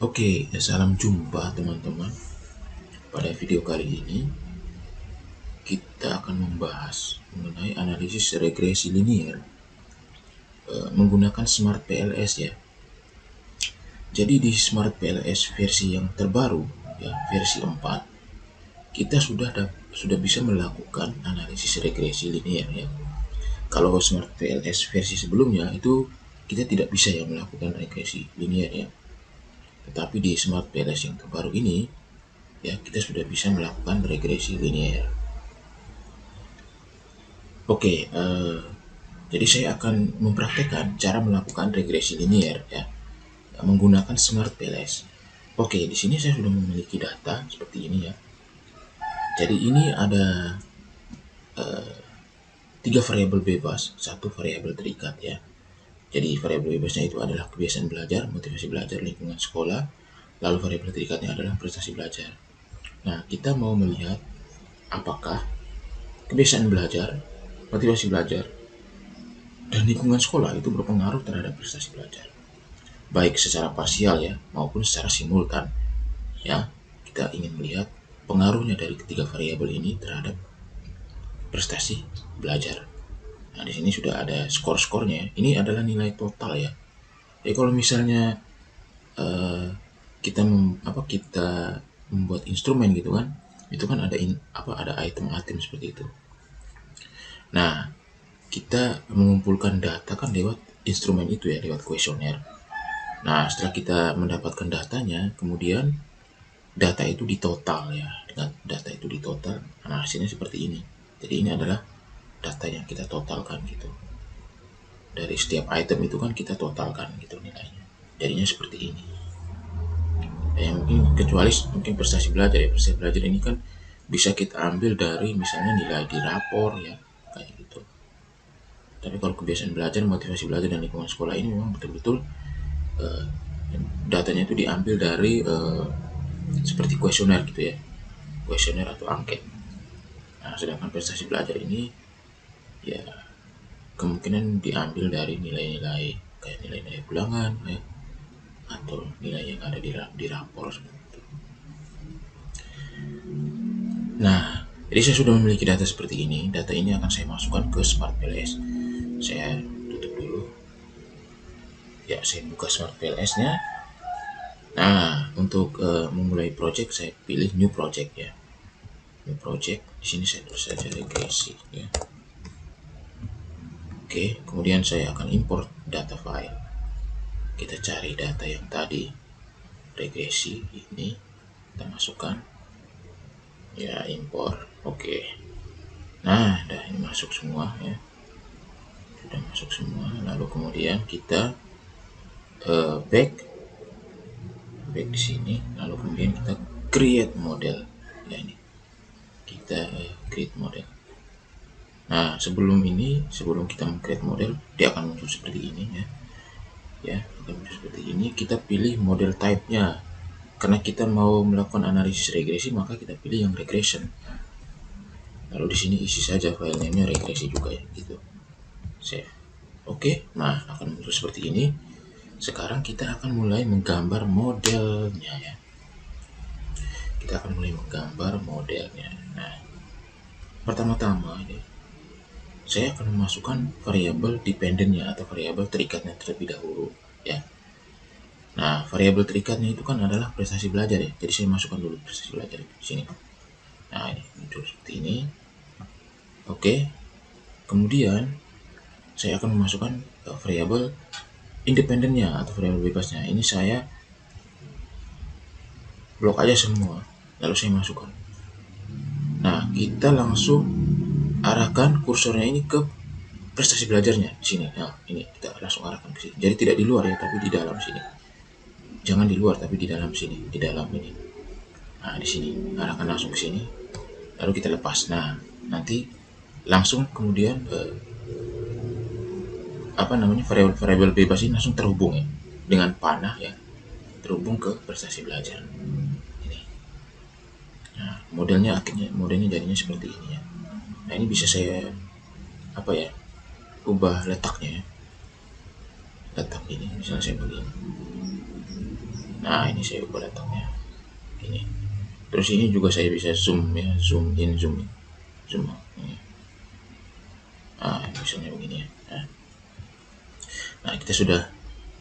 Oke, salam jumpa teman-teman. Pada video kali ini kita akan membahas mengenai analisis regresi linier menggunakan Smart PLS ya. Jadi di Smart PLS versi yang terbaru ya, versi 4, kita sudah bisa melakukan analisis regresi linier ya. Kalau Smart PLS versi sebelumnya itu kita tidak bisa ya melakukan regresi linier ya. Tetapi di Smart PLS yang terbaru ini ya, kita sudah bisa melakukan regresi linier. Oke, jadi saya akan mempraktekkan cara melakukan regresi linier ya, menggunakan Smart PLS. Oke, di sini saya sudah memiliki data seperti ini ya. Jadi ini ada 3 variabel bebas, 1 variabel terikat ya. Jadi variabel bebasnya itu adalah kebiasaan belajar, motivasi belajar, lingkungan sekolah, lalu variabel terikatnya adalah prestasi belajar. Nah, kita mau melihat apakah kebiasaan belajar, motivasi belajar, dan lingkungan sekolah itu berpengaruh terhadap prestasi belajar, baik secara parsial ya maupun secara simultan ya. Kita ingin melihat pengaruhnya dari ketiga variabel ini terhadap prestasi belajar. Nah, di sini sudah ada skor-skornya. Ini adalah nilai total ya. Jadi kalau misalnya kita membuat instrumen gitu kan, itu kan ada item-item seperti itu. Nah, kita mengumpulkan data kan lewat instrumen itu ya, lewat kuesioner. Nah, setelah kita mendapatkan datanya, kemudian data itu ditotal ya. Dengan data itu ditotal, nah hasilnya seperti ini. Jadi ini adalah data yang kita totalkan gitu. Dari setiap item itu kan kita totalkan gitu nilainya. Jadinya seperti ini. Mungkin kecuali mungkin prestasi belajar ya. Prestasi belajar ini kan bisa kita ambil dari misalnya nilai di rapor ya, kayak gitu. Tapi kalau kebiasaan belajar, motivasi belajar, dan lingkungan sekolah ini memang betul-betul datanya itu diambil dari seperti kuesioner gitu ya, kuesioner atau angket. Nah, sedangkan prestasi belajar ini ya kemungkinan diambil dari nilai-nilai kayak nilai-nilai ulangan ya, atau nilai yang ada di rapor seperti itu. Nah, jadi saya sudah memiliki data seperti ini. Data ini akan saya masukkan ke Smart PLS. Saya tutup dulu. Ya, saya buka Smart PLS-nya. Nah, untuk memulai project saya pilih New Project ya. New Project. Di sini saya tulis saja regresi ya. Oke, kemudian saya akan import data file. Kita cari data yang tadi, regresi ini, kita masukkan. Ya, import. Oke. Nah, ini masuk semua ya. Sudah masuk semua. Lalu kemudian kita back di sini. Lalu kemudian kita create model. Ya, ini. Kita create model. Nah, sebelum kita create model, dia akan muncul seperti ini ya. Ya, akan muncul seperti ini. Kita pilih model type-nya. Karena kita mau melakukan analisis regresi, maka kita pilih yang regression. Lalu di sini isi saja file name-nya regresi juga ya, gitu. Save. Oke, nah akan muncul seperti ini. Sekarang kita akan mulai menggambar modelnya ya. Kita akan mulai menggambar modelnya. Nah, pertama-tama ya, saya akan memasukkan variabel dependentnya atau variabel terikatnya terlebih dahulu ya. Nah, variabel terikatnya itu kan adalah prestasi belajar ya. Jadi saya masukkan dulu prestasi belajar di sini. Nah, ini muncul seperti ini. Oke. Kemudian saya akan memasukkan variabel independennya atau variabel bebasnya. Ini saya blok aja semua, lalu saya masukkan. Nah, kita langsung arahkan kursornya ini ke prestasi belajarnya di sini. Nah, ini kita langsung arahkan ke sini. Jadi tidak di luar ya, tapi di dalam sini. Jangan di luar, tapi di dalam sini, di dalam ini. Nah, di sini arahkan langsung ke sini. Lalu kita lepas. Nah, nanti langsung kemudian variabel bebas ini langsung terhubung ya dengan panah ya, terhubung ke prestasi belajar. Ini. Nah, modelnya jadinya seperti ini ya. Nah, ini bisa saya ubah letaknya ya. Letak ini misalnya saya begini. Nah, ini saya ubah letaknya ini. Terus ini juga saya bisa zoom ya, zoom in, zoom out. Ini. Nah, misalnya begini ya. Nah, kita sudah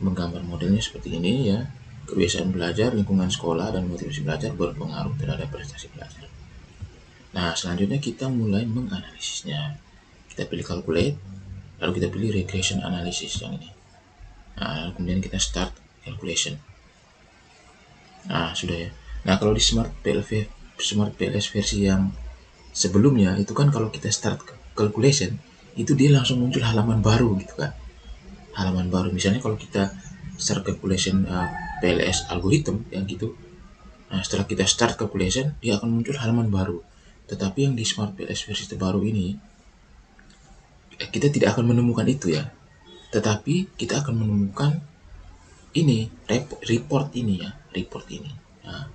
menggambar modelnya seperti ini ya. Kebiasaan belajar, lingkungan sekolah, dan motivasi belajar berpengaruh terhadap prestasi belajar. Nah, selanjutnya kita mulai menganalisisnya. Kita pilih calculate, lalu kita pilih regression analysis yang ini. Nah, kemudian kita start calculation. Nah, sudah ya. Nah, kalau di Smart PLS versi yang sebelumnya itu kan kalau kita start calculation itu dia langsung muncul halaman baru gitu kan. Halaman baru misalnya kalau kita start calculation PLS algorithm yang gitu. Nah, setelah kita start calculation dia akan muncul halaman baru. Tetapi yang di Smart PLS versi terbaru ini kita tidak akan menemukan itu ya. Tetapi kita akan menemukan ini report ini ya, report ini. Nah,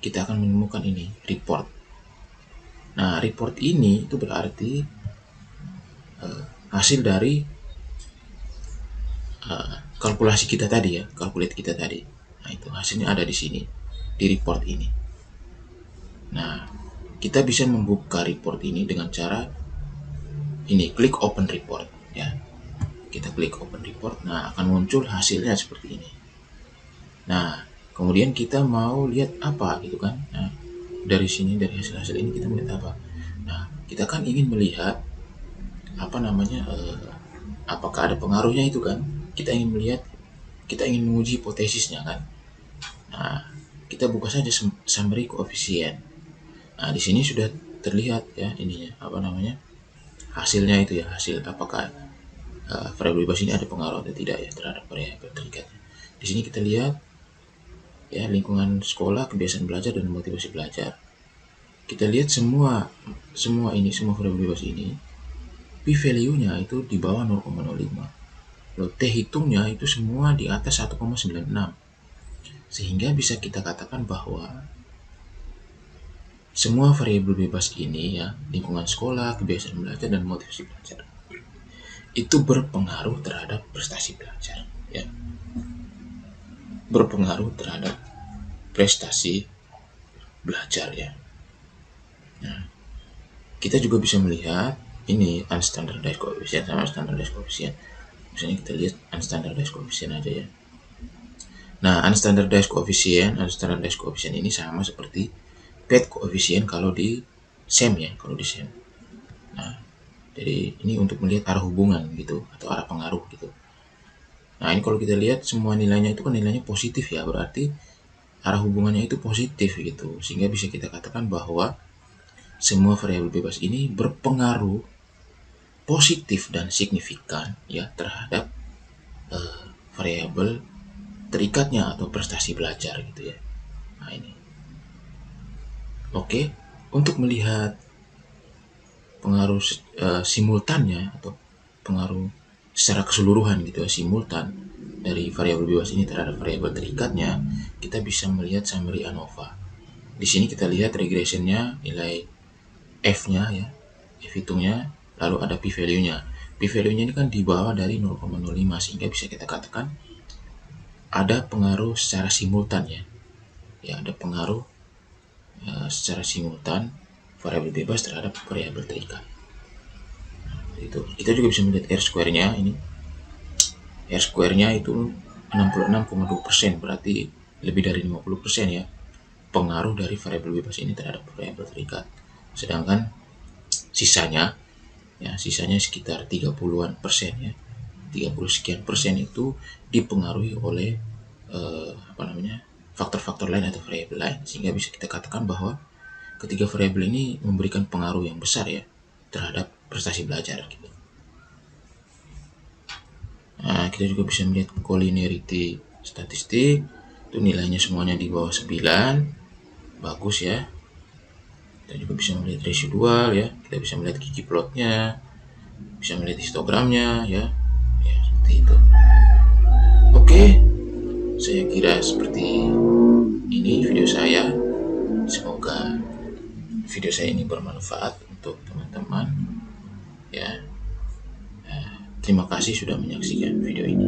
kita akan menemukan ini report. Nah, report ini itu berarti hasil dari kalkulasi kita tadi ya, calculate kita tadi. Nah, itu hasilnya ada di sini, di report ini. Nah, kita bisa membuka report ini dengan cara ini, klik open report ya. Kita klik open report, nah akan muncul hasilnya seperti ini. Nah, kemudian kita mau lihat apa gitu kan. Nah, dari sini, dari hasil-hasil ini kita melihat apa. Nah, kita kan ingin melihat apa namanya, apakah ada pengaruhnya itu kan. Kita ingin melihat, kita ingin menguji hipotesisnya kan. Nah, kita buka saja summary koefisien. Nah, di sini sudah terlihat ya ininya, apa namanya, hasilnya itu ya, hasil apakah variabel bebas ini ada pengaruh atau tidak ya terhadap variabel terikatnya. Di sini kita lihat ya lingkungan sekolah, kebiasaan belajar, dan motivasi belajar. Kita lihat semua variabel bebas ini p-value-nya itu di bawah 0,05. Lalu t hitungnya itu semua di atas 1,96. Sehingga bisa kita katakan bahwa semua variabel bebas ini ya, lingkungan sekolah, kebiasaan belajar, dan motivasi belajar, itu berpengaruh terhadap prestasi belajar ya. Berpengaruh terhadap prestasi belajar ya. Nah, kita juga bisa melihat ini unstandardized coefficient sama standardized coefficient. Misalnya kita lihat unstandardized coefficient aja ya. Nah, unstandardized coefficient ini sama seperti PET coefficient kalau di SEM ya, kalau di SEM. Nah, jadi ini untuk melihat arah hubungan gitu atau arah pengaruh gitu. Nah, ini kalau kita lihat semua nilainya itu kan nilainya positif ya, berarti arah hubungannya itu positif gitu. Sehingga bisa kita katakan bahwa semua variabel bebas ini berpengaruh positif dan signifikan ya terhadap variabel terikatnya atau prestasi belajar gitu ya. Nah, ini. Oke, untuk melihat pengaruh simultannya atau pengaruh secara keseluruhan gitu ya, simultan dari variabel bebas ini terhadap variabel terikatnya, kita bisa melihat summary ANOVA. Di sini kita lihat regressionnya, nilai F-nya ya, F hitungnya, lalu ada p-value-nya. P-value-nya ini kan di bawah dari 0,05 sehingga bisa kita katakan ada pengaruh secara simultan ya. Ya, ada pengaruh secara simultan variabel bebas terhadap variabel terikat. Itu kita juga bisa melihat R square-nya ini. R square-nya itu 66,2%, berarti lebih dari 50% ya pengaruh dari variabel bebas ini terhadap variabel terikat. Sedangkan sisanya sekitar 30-an persen ya. 30 sekian persen itu dipengaruhi oleh faktor-faktor lain atau variabel lain, sehingga bisa kita katakan bahwa ketiga variabel ini memberikan pengaruh yang besar ya terhadap prestasi belajar gitu. Nah, kita juga bisa melihat collinearity statistik, itu nilainya semuanya di bawah 9, bagus ya. Kita juga bisa melihat residual ya, kita bisa melihat Gini plotnya, bisa melihat histogramnya ya, seperti itu. Oke, saya kira seperti ini video saya. Semoga video saya ini bermanfaat untuk teman-teman ya. Terima kasih sudah menyaksikan video ini.